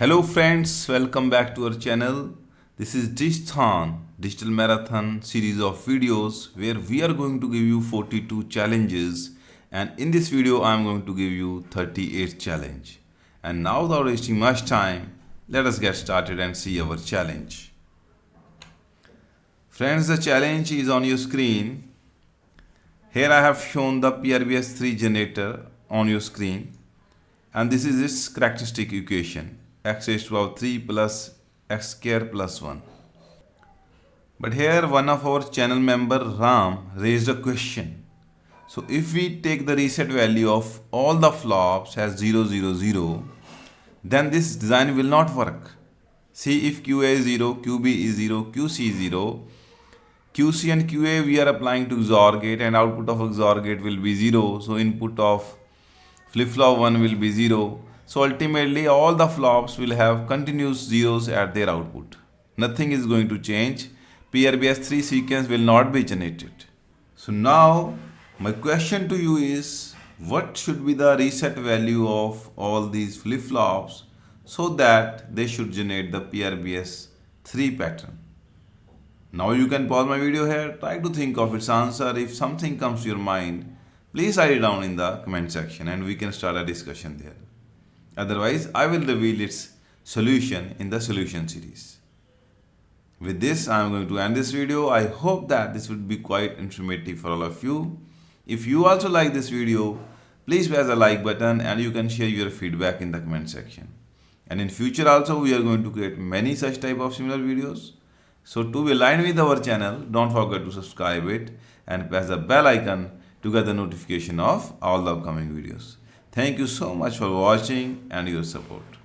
Hello friends, welcome back to our channel. This is Digithon, Digital Marathon series of videos where we are going to give you 42 challenges, and in this video I am going to give you 38th challenge. And now without wasting much time, let us get started and see our challenge. Friends, the challenge is on your screen. Here I have shown the PRBS3 generator on your screen, and this is its characteristic equation: x raised to the power 3 plus x square plus 1. But here one of our channel member Ram raised a question. So if we take the reset value of all the flops as 0, 0, 0, then this design will not work. See, if QA is 0, QB is 0, QC is 0, QC and QA we are applying to XOR gate, and output of XOR gate will be 0. So input of flip-flop 1 will be 0. So ultimately all the flops will have continuous zeros at their output. Nothing is going to change. PRBS3 sequence will not be generated. So now my question to you is, what should be the reset value of all these flip-flops so that they should generate the PRBS3 pattern? Now you can pause my video here, try to think of its answer. If something comes to your mind, please write it down in the comment section and we can start a discussion there. Otherwise, I will reveal its solution in the solution series. With this, I am going to end this video. I hope that this would be quite informative for all of you. If you also like this video, please press the like button and you can share your feedback in the comment section. And in future also, we are going to create many such type of similar videos. So to be aligned with our channel, don't forget to subscribe it and press the bell icon to get the notification of all the upcoming videos. Thank you so much for watching and your support.